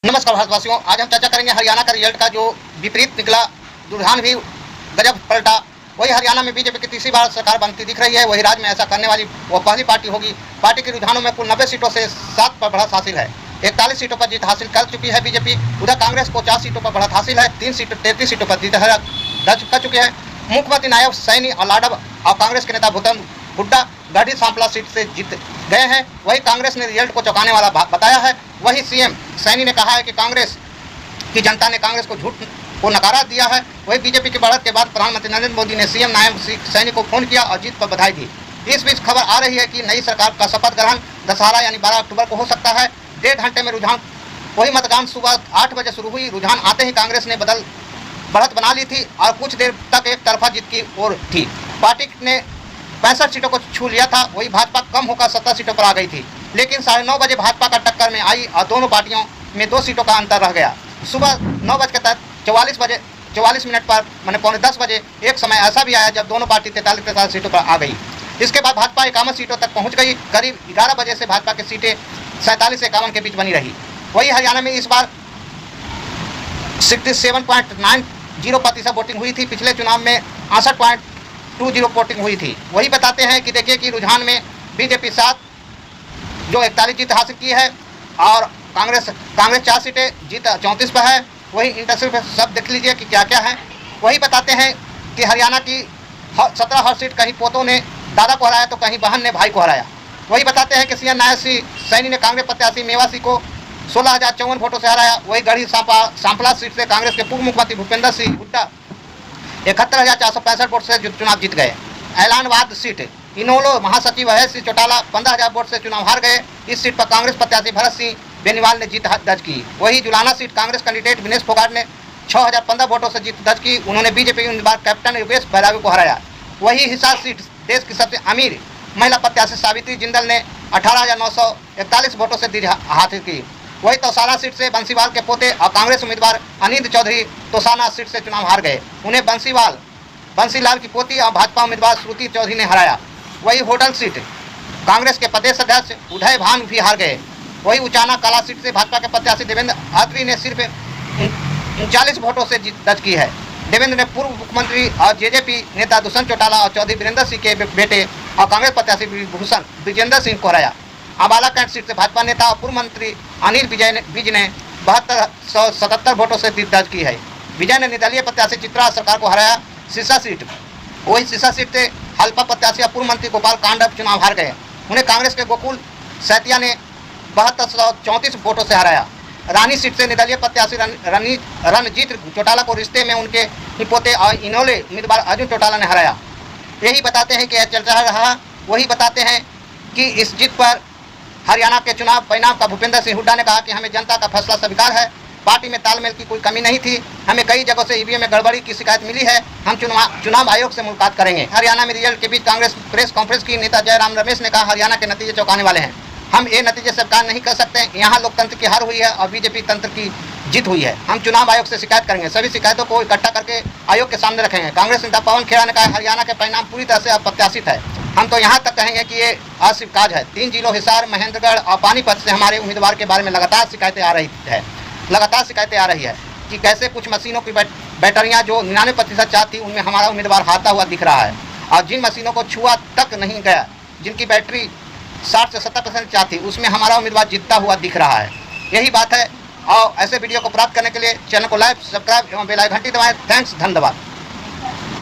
नमस्कार भारतवासियों, आज हम चर्चा करेंगे हरियाणा का रिजल्ट का जो विपरीत निकला। रुझान भी गजब पलटा। वही हरियाणा में बीजेपी की तीसरी बार सरकार बनती दिख रही है। वही राज्य में ऐसा करने वाली वो पहली पार्टी होगी। पार्टी के रुझानों में कुल 90 सीटों से 7 पर बढ़त हासिल है। 41 सीटों पर जीत हासिल कर चुकी है बीजेपी। उधर कांग्रेस को 4 सीटों पर बढ़त हासिल है। 33 सीटों पर जीत दर्ज कर चुके हैं। मुख्यमंत्री नायब सैनी और लाडव और कांग्रेस के नेता भूतन हुड्डा गढ़ी सांपला सीट से जीत गए हैं। वही कांग्रेस ने रिजल्ट को चौंकाने वाला बताया है। वही सीएम सैनी ने कहा है कि कांग्रेस की जनता ने कांग्रेस को झूठ को नकारा दिया है। वही बीजेपी की बढ़त के बाद प्रधानमंत्री नरेंद्र मोदी ने सीएम नायब सैनी को फोन किया और जीत पर बधाई दी। इस बीच खबर आ रही है कि नई सरकार का शपथ ग्रहण दशहरा यानी 12 अक्टूबर को हो सकता है। 1.5 घंटे में रुझान वही मतदान सुबह 8 बजे शुरू हुई। रुझान आते ही कांग्रेस ने बढ़त बना ली थी और कुछ देर तक एक तरफा जीत की ओर थी। पार्टी ने 65 सीटों को छू लिया था। वही भाजपा कम होकर 70 सीटों पर आ गई थी, लेकिन 9:30 बजे भाजपा का टक्कर में आई और दोनों पार्टियों में 2 सीटों का अंतर रह गया। सुबह 9:44 पर मैंने 9:45 बजे एक समय ऐसा भी आया जब दोनों पार्टी 43 सीटों पर आ गई। इसके बाद भाजपा 51 सीटों तक पहुंच गई। करीब 11 बजे से भाजपा की सीटें 47 से 51 के बीच बनी रही। वही हरियाणा में इस बार 67.90% वोटिंग हुई थी। पिछले चुनाव में 68.20 वोटिंग हुई थी। वही बताते हैं कि देखिए कि रुझान में बीजेपी 7 जो 41 जीत हासिल की है और कांग्रेस 4 सीटें जीत 34 पर है। वही इंटरसिप सब देख लीजिए कि क्या क्या है। वही बताते हैं कि हरियाणा की 17 हर सीट कहीं पोतों ने दादा को हराया तो कहीं बहन ने भाई को हराया। वही बताते हैं कि सीएम नायब सैनी ने कांग्रेस प्रत्याशी मेवासी को 16,054 वोटों से हराया। वही गढ़ी सांपला सीट से कांग्रेस के पूर्व मुख्यमंत्री भूपेंद्र सिंह हुड्डा 71,465 वोट से चुनाव जीत गए। ऐलानबाद सीट इनोलो महासचिव महेश सिंह चौटाला 15,000 वोट से चुनाव हार गए। इस सीट पर कांग्रेस प्रत्याशी भरत सिंह बेनीवाल ने जीत दर्ज की। वही जुलाना सीट कांग्रेस कैंडिडेट विनेश फोगाट ने 6,015 वोटों से जीत दर्ज की। उन्होंने बीजेपी उम्मीदवार कैप्टन योगेश भैरावी को हराया। वही हिसार सीट देश की सबसे अमीर महिला प्रत्याशी सावित्री जिंदल ने 18,941 वोटों से जीत हासिल की। वही तोसाना सीट से बंसीवाल के पोते और कांग्रेस उम्मीदवार अनिंद चौधरी तोसाना सीट से चुनाव हार गए। उन्हें बंसीलाल की पोती और भाजपा उम्मीदवार श्रुति चौधरी ने हराया। वही होटल सीट कांग्रेस के प्रदेश अध्यक्ष उदय भान भी हार गए। वही उचाना कला सीट से भाजपा के प्रत्याशी देवेंद्र अत्री ने सिर्फ 39 वोटों से जीत दर्ज की है। देवेंद्र ने पूर्व मुख्यमंत्री और जेजेपी नेता दुष्यंत चौटाला और चौधरी वीरेंद्र सिंह के बेटे और कांग्रेस प्रत्याशी भूषण विजेंद्र सिंह को हराया। अम्बाला कैंट सीट से भाजपा नेता और पूर्व मंत्री अनिल विज ने 7277 वोटों से जीत दर्ज की है। विजय ने निर्दलीय प्रत्याशी चित्रा सरकार को हराया। सिरसा सीट से हल्पा प्रत्याशी और पूर्व मंत्री गोपाल कांडव चुनाव हार गए। उन्हें कांग्रेस के गोकुल सैतिया ने 7234 वोटों से हराया। रानी सीट से निर्दलीय प्रत्याशी रणजीत चौटाला को रिश्ते में उनके ही पोते और इनोले उम्मीदवार अर्जुन चौटाला ने हराया। यही बताते हैं कि यह चर्चा रहा। वही बताते हैं कि इस जीत पर हरियाणा के चुनाव परिणाम का भूपेंद्र सिंह हुड्डा ने कहा कि हमें जनता का फैसला स्वीकार है। पार्टी में तालमेल की कोई कमी नहीं थी। हमें कई जगहों से ईवीएम में गड़बड़ी की शिकायत मिली है। हम चुनाव आयोग से मुलाकात करेंगे। हरियाणा में रिजल्ट के बीच कांग्रेस प्रेस कॉन्फ्रेंस की नेता जयराम रमेश ने कहा हरियाणा के नतीजे चौंकाने वाले हैं। हम ये नतीजे स्वीकार नहीं कर सकते। यहाँ लोकतंत्र की हार हुई है और बीजेपी तंत्र की जीत हुई है। हम चुनाव आयोग से शिकायत करेंगे। सभी शिकायतों को इकट्ठा करके आयोग के सामने रखेंगे। कांग्रेस नेता पवन खेड़ा ने कहा हरियाणा के परिणाम पूरी तरह से अप्रत्याशित है। हम तो यहाँ तक कहेंगे कि ये अस्वीकार्य है। 3 जिलों हिसार, महेंद्रगढ़ और पानीपत से हमारे उम्मीदवार के बारे में लगातार शिकायतें आ रही है कि कैसे कुछ मशीनों की बैटरियाँ जो 99% चाहती उनमें हमारा उम्मीदवार हारता हुआ दिख रहा है और जिन मशीनों को छुआ तक नहीं गया, जिनकी बैटरी 60 से 70% चाहती, उसमें हमारा उम्मीदवार जीतता हुआ दिख रहा है। यही बात है। और ऐसे वीडियो को प्राप्त करने के लिए चैनल को लाइक, सब्सक्राइब एवं बेल आइकन घंटी दबाएं। थैंक्स, धन्यवाद।